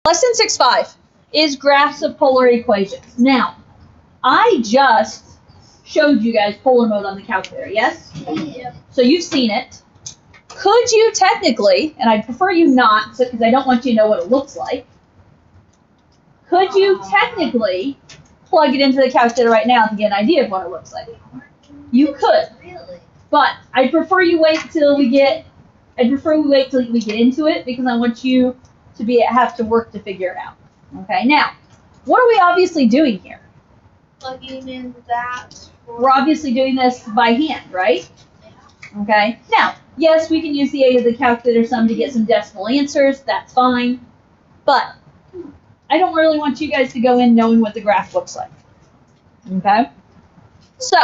Lesson 6.5 is graphs of polar equations. Now, I just showed you guys polar mode on the calculator, yes? Yep. So you've seen it. Could you technically, and I'd prefer you not, because I don't want you to know what it looks like, could you technically plug it into the calculator right now to get an idea of what it looks like? You could. Really? But I'd prefer you wait till we get into it because I want you to have to work to figure it out. Okay, now, what are we obviously doing here? Plugging in that. We're obviously doing this by hand, right? Okay, now, yes, we can use the aid of the calculator some to get some decimal answers, that's fine, but I don't really want you guys to go in knowing what the graph looks like. Okay, so,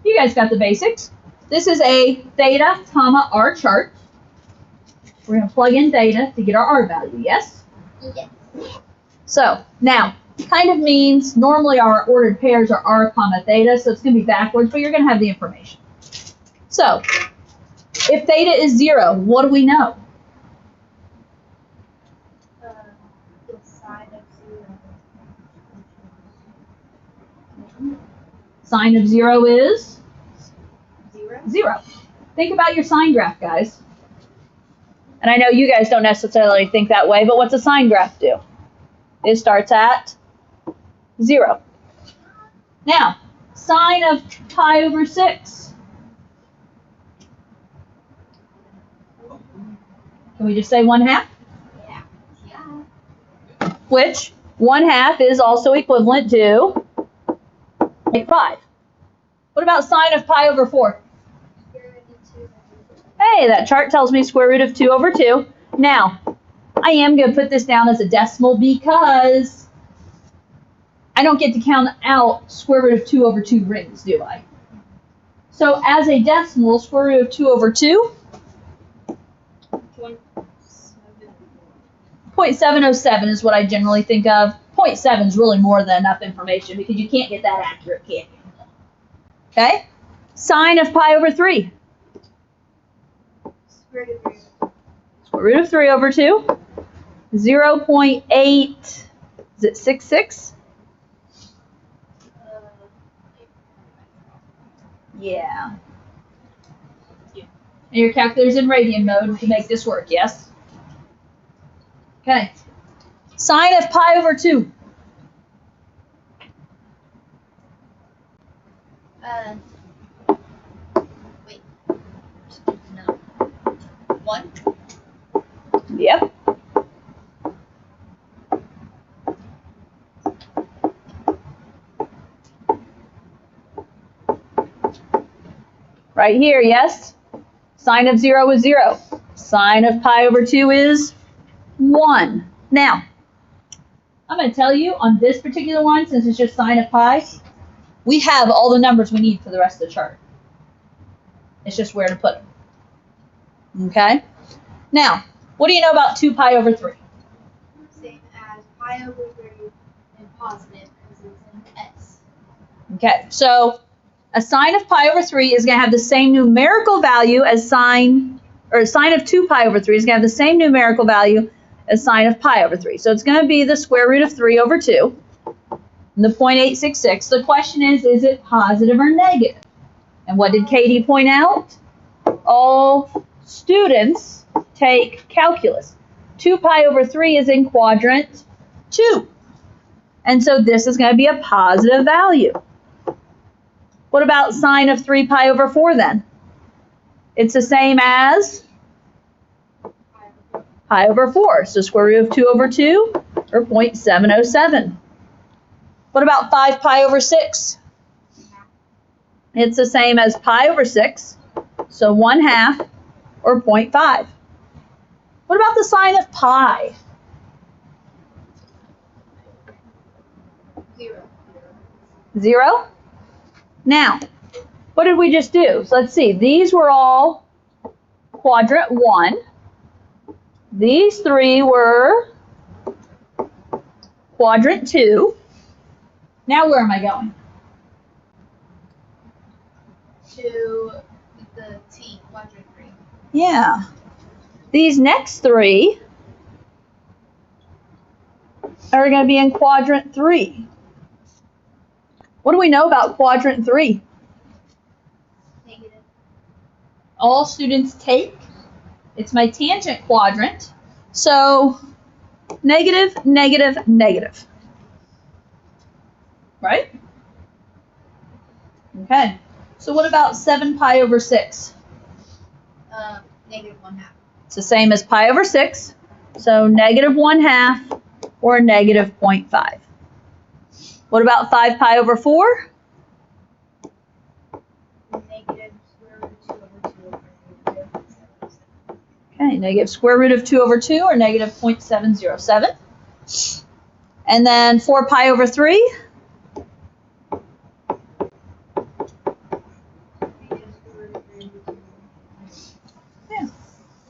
you guys got the basics. This is a theta, comma, r chart. We're going to plug in theta to get our r value, yes? Yes. So, now, kind of means normally our ordered pairs are r, comma, theta, so it's going to be backwards, but you're going to have the information. So, if theta is 0, what do we know? The sine of 0. Sine of 0 is? 0. 0. Think about your sine graph, guys. And I know you guys don't necessarily think that way, but what's a sine graph do? It starts at 0. Now, sine of pi over 6. Can we just say 1/2? Yeah. Which 1/2 is also equivalent to 5. What about sine of pi over 4? Hey, that chart tells me square root of 2 over 2. Now, I am going to put this down as a decimal because I don't get to count out square root of 2 over 2 rings, do I? So as a decimal, square root of 2 over 2, 0.707 is what I generally think of. 0.7 is really more than enough information because you can't get that accurate, can you? Okay? Sine of pi over 3. Square root of 3 over 2. 0.8, is it 66? Yeah. And your calculator's in radian mode to make this work, yes? Okay. Sine of pi over 2. Wait. No. 1? Yep. Right here, yes? Sine of 0 is 0. Sine of pi over 2 is 1. Now, I'm going to tell you on this particular one, since it's just sine of pi, we have all the numbers we need for the rest of the chart. It's just where to put them. Okay? Now, what do you know about 2 pi over 3? Same as pi over 3 and positive because it's an S. Okay, so a sine of pi over 3 is going to have the same numerical value as sine of 2 pi over 3 is going to have the same numerical value as sine of pi over 3. So it's going to be the square root of 3 over 2, and the 0.866. The question is it positive or negative? And what did Katie point out? All students take calculus. 2 pi over 3 is in quadrant 2. And so this is going to be a positive value. What about sine of 3 pi over 4 then? It's the same as pi over 4. So square root of 2 over 2, or 0.707. What about 5 pi over 6? It's the same as pi over 6. So 1/2, or 0.5. What about the sine of pi? 0. 0? Now, what did we just do? So let's see. These were all quadrant 1. These 3 were quadrant 2. Now where am I going? To the T, quadrant 3. Yeah. These next 3 are going to be in quadrant 3. What do we know about quadrant 3? Negative. All students take. It's my tangent quadrant. So negative, negative, negative. Right? Okay. So what about 7 pi over 6? Negative 1/2. It's the same as pi over 6. So negative 1/2 or negative 0.5. What about 5 pi over 4? Negative square root of 2 over 2 over negative 0.707. Okay, negative square root of 2 over 2 or negative 0.707. And then 4 pi over 3?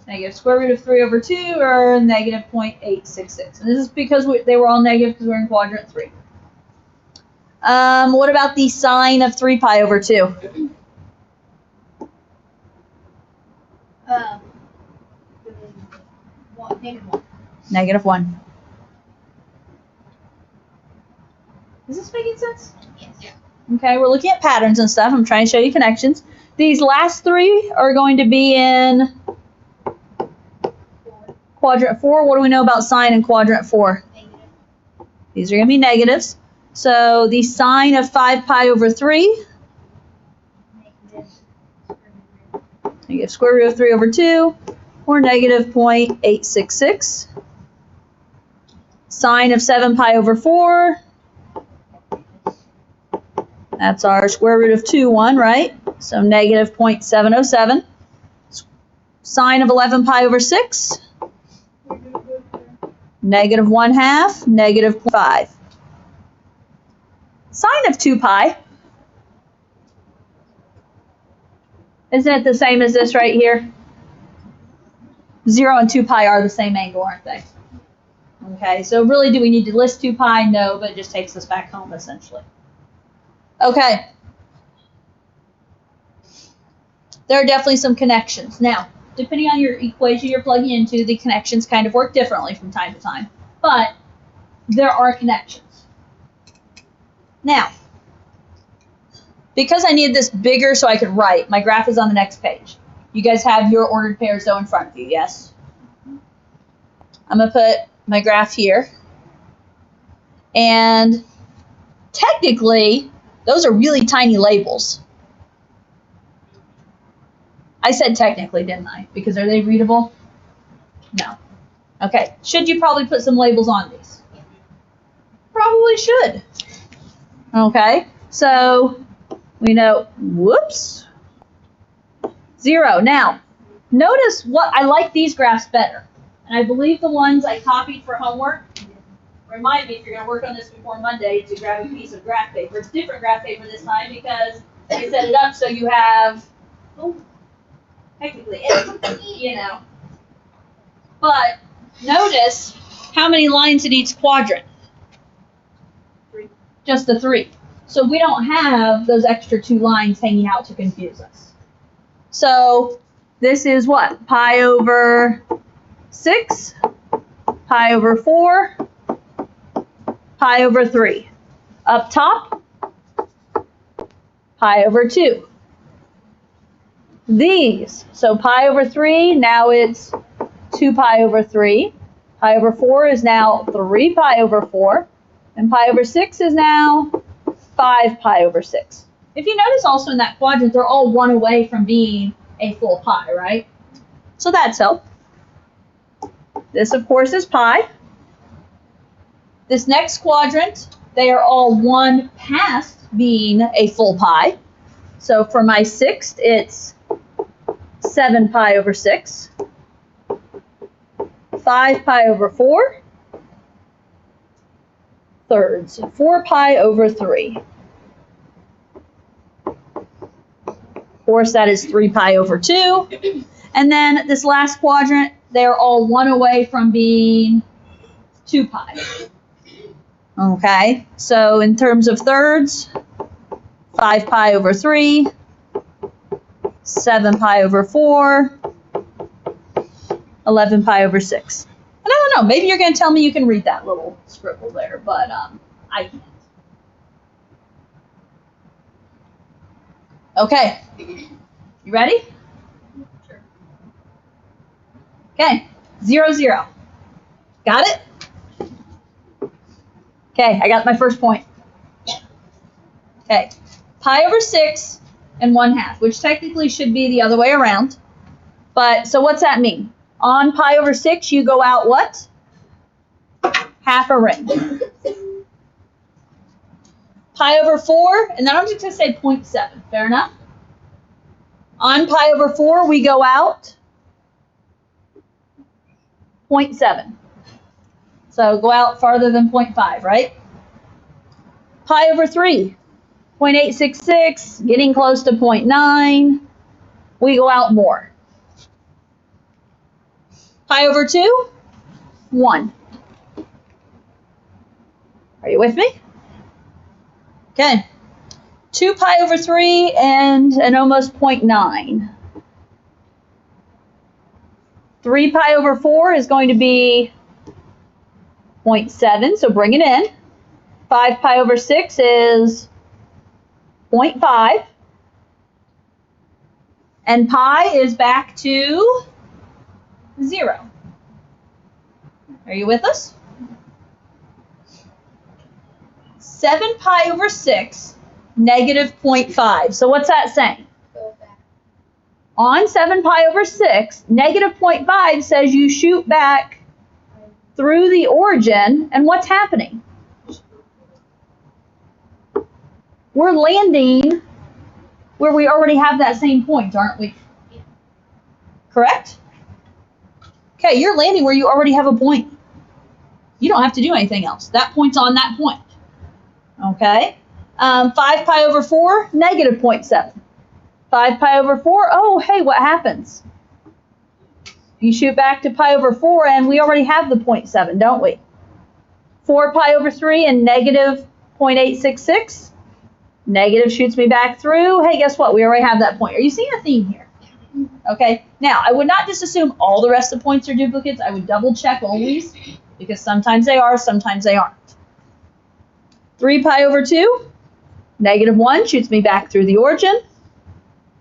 Negative square root of 3 over 2 or negative 0.866. And this is because they were all negative because we're in quadrant 3. What about the sine of 3 pi over 2? Negative 1. Negative 1. Is this making sense? Yes. Okay, we're looking at patterns and stuff. I'm trying to show you connections. These last 3 are going to be in quadrant 4. What do we know about sine in quadrant 4? Negative. These are going to be negatives. So the sine of 5 pi over 3, negative square root of 3 over 2, or negative 0.866. Sine of 7 pi over 4, that's our square root of 2, 1, right? So negative 0.707. Sine of 11 pi over 6, negative 1/2, negative 0.5. Sine of 2 pi, isn't it the same as this right here? 0 and 2 pi are the same angle, aren't they? Okay, so really do we need to list 2 pi? No, but it just takes us back home essentially. Okay. There are definitely some connections. Now, depending on your equation you're plugging into, the connections kind of work differently from time to time. But there are connections. Now, because I need this bigger so I can write, my graph is on the next page. You guys have your ordered pairs though in front of you, yes? I'm going to put my graph here. And technically, those are really tiny labels. I said technically, didn't I? Because are they readable? No. Okay. Should you probably put some labels on these? Probably should. Okay. So we know, whoops, 0. Now, notice what, I like these graphs better. And I believe the ones I copied for homework, remind me if you're going to work on this before Monday to grab a piece of graph paper. It's different graph paper this time because they set it up so you have, technically, you know. But notice how many lines in each quadrant? 3. Just the 3. So we don't have those extra 2 lines hanging out to confuse us. So this is what? Pi over 6, pi over 4, pi over 3. Up top, pi over 2. These, so pi over 3, now it's 2 pi over 3. Pi over 4 is now 3 pi over 4. And pi over 6 is now 5 pi over 6. If you notice also in that quadrant, they're all 1 away from being a full pi, right? So that's help. This, of course, is pi. This next quadrant, they are all 1 past being a full pi. So for my 6th, it's 7 pi over 6. 5 pi over 4. Thirds, 4 pi over 3. Of course, that is 3 pi over 2. And then this last quadrant, they're all 1 away from being 2 pi. Okay, so in terms of thirds, 5 pi over 3, 7 pi over 4, 11 pi over 6. And I don't know. Maybe you're going to tell me you can read that little scribble there, but I can't. Okay. You ready? Sure. Okay. 0, 0. Got it? Okay, I got my first point. Okay. Pi over 6 and 1/2, which technically should be the other way around. But, so what's that mean? On pi over 6, you go out what? Half a ring. Pi over 4, and then I'm just going to say 0.7. Fair enough? On pi over 4, we go out 0.7. So go out farther than 0.5, right? Pi over 3, 0.866, getting close to 0.9. We go out more. Pi over 2, 1. Are you with me? Okay. 2 pi over 3 and an almost 0.9. 3 pi over 4 is going to be 0.7, so bring it in. 5 pi over 6 is 0.5. And pi is back to 0. Are you with us? 7 pi over 6, negative 0.5. So what's that saying? Go back. On 7 pi over 6, negative 0.5 says you shoot back through the origin, and what's happening? We're landing where we already have that same point, aren't we? Yeah. Correct? Okay, you're landing where you already have a point. You don't have to do anything else. That point's on that point. Okay? 5 pi over 4, negative 0.7. 5 pi over 4, oh, hey, what happens? You shoot back to pi over 4, and we already have the 0.7, don't we? 4 pi over 3 and negative 0.866. Negative shoots me back through. Hey, guess what? We already have that point. Are you seeing a theme here? Okay. Now, I would not just assume all the rest of the points are duplicates. I would double check always, because sometimes they are, sometimes they aren't. 3 pi over 2, negative 1 shoots me back through the origin.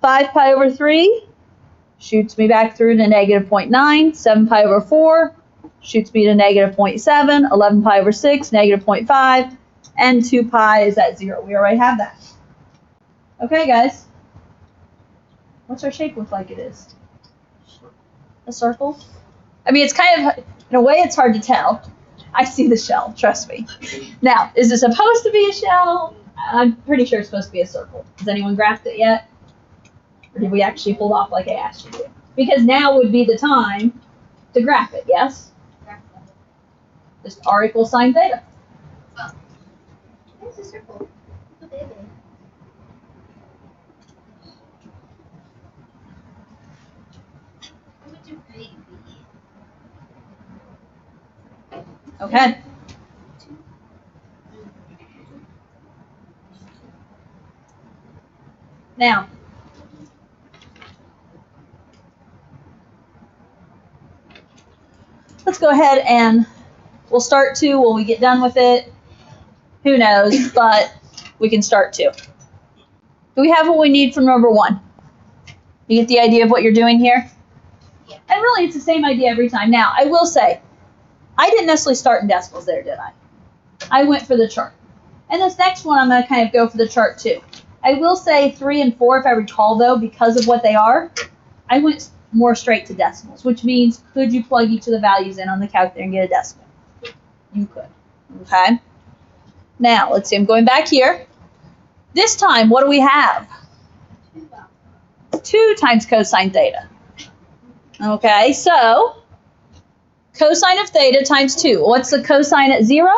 5 pi over 3 shoots me back through to negative 0.9. 7 pi over 4 shoots me to negative 0.7. 11 pi over 6, negative 0.5. And 2 pi is at 0. We already have that. Okay, guys. What's our shape look like it is? A circle? I mean, it's kind of, in a way, it's hard to tell. I see the shell, trust me. Now, is it supposed to be a shell? I'm pretty sure it's supposed to be a circle. Has anyone graphed it yet? Or did we actually hold off like I asked you to? Because now would be the time to graph it, yes? Just r equals sine theta. Oh. It's a circle. So big. What would your height be? Okay. Now, let's go ahead and we'll start 2. Will we get done with it? Who knows, but we can start 2. Do we have what we need from number 1? You get the idea of what you're doing here? Yeah. And really, it's the same idea every time. Now, I will say, I didn't necessarily start in decimals there, did I? I went for the chart. And this next one, I'm going to kind of go for the chart too. I will say 3 and 4, if I recall though, because of what they are, I went more straight to decimals, which means could you plug each of the values in on the calculator and get a decimal? You could. Okay? Now, let's see, I'm going back here. This time, what do we have? 2 times cosine theta. Okay, so cosine of theta times 2. What's the cosine at 0?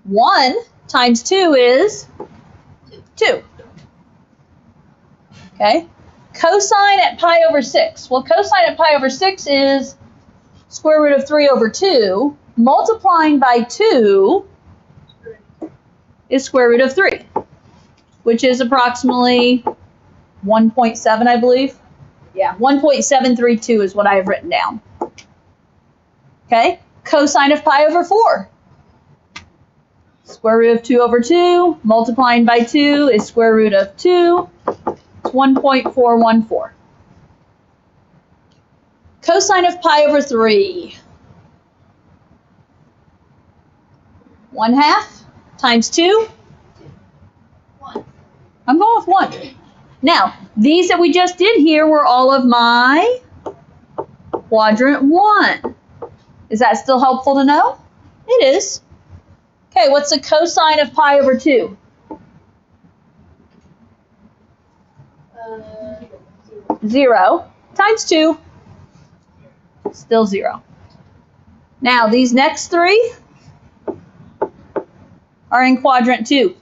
1 times 2 is 2. Okay. Cosine at pi over 6. Well, cosine at pi over 6 is square root of 3 over 2. Multiplying by 2 is square root of 3, which is approximately 1.7, I believe. Yeah, 1.732 is what I have written down. Okay, cosine of pi over 4. Square root of 2 over 2, multiplying by 2 is square root of 2. It's 1.414. Cosine of pi over 3. 1/2 times 2. 1. I'm going with 1. Now, these that we just did here were all of my quadrant 1. Is that still helpful to know? It is. Okay, what's the cosine of pi over 2? 0 times 2. Still 0. Now, these next 3 are in quadrant 2.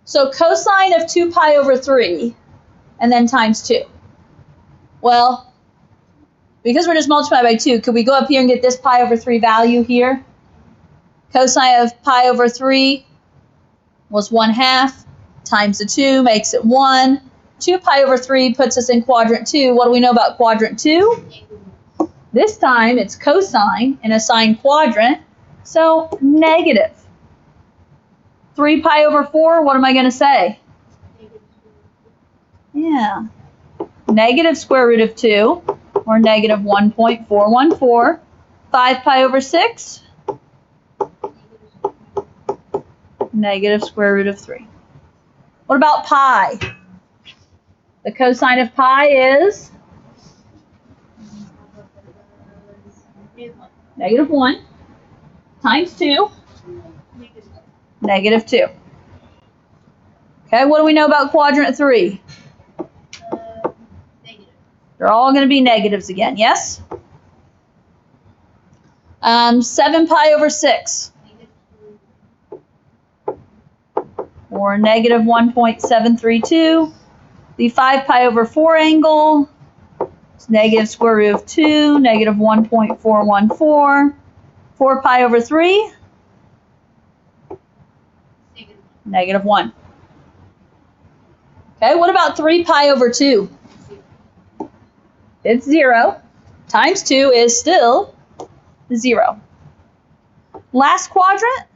So cosine of 2 pi over 3 and then times 2. Well, because we're just multiplying by 2, could we go up here and get this pi over 3 value here? Cosine of pi over 3 was 1/2 times the 2 makes it 1. 2 pi over 3 puts us in quadrant 2. What do we know about quadrant 2? This time it's cosine in a sine quadrant, so negative. 3 pi over 4, what am I going to say? Yeah, negative square root of 2, or negative 1.414. 5 pi over 6, negative square root of 3. What about pi? The cosine of pi is negative 1 times 2, negative 2. Okay, what do we know about quadrant 3? Negative. They're all going to be negatives again, yes? 7 pi over 6, or negative 1.732. The 5 pi over 4 angle is negative square root of 2, negative 1.414. 4 pi over 3, negative 1. Okay, what about 3 pi over 2? It's 0. Times 2 is still 0. Last quadrant.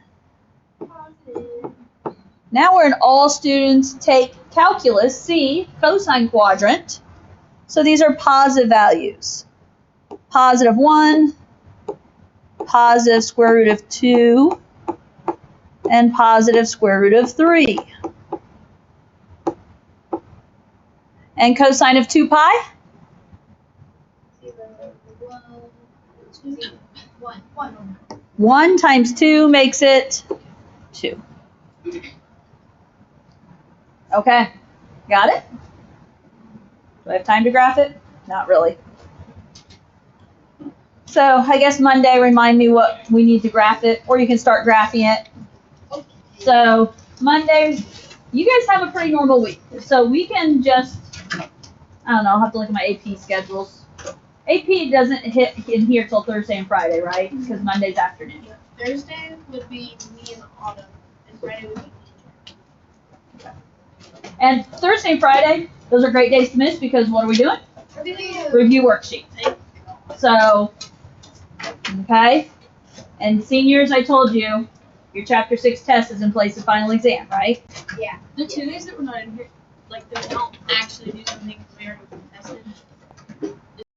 Now we're in all students take calculus, C, cosine quadrant. So these are positive values. Positive 1, positive square root of 2, and positive square root of 3. And cosine of 2 pi? 1 times 2 makes it 2. Okay, got it? Do I have time to graph it? Not really. So I guess Monday, remind me what we need to graph it, or you can start graphing it. So Monday, you guys have a pretty normal week. So we can just, I don't know, I'll have to look at my AP schedules. AP doesn't hit in here till Thursday and Friday, right? Because Monday's afternoon. Thursday would be me and Autumn, and Friday would be me. And Thursday and Friday, those are great days to miss because what are we doing? Review. Review worksheet. So, okay. And seniors, I told you, your chapter 6 test is in place of final exam, right? Yeah. The 2 days that we're not in here, like, they don't actually do something very tested.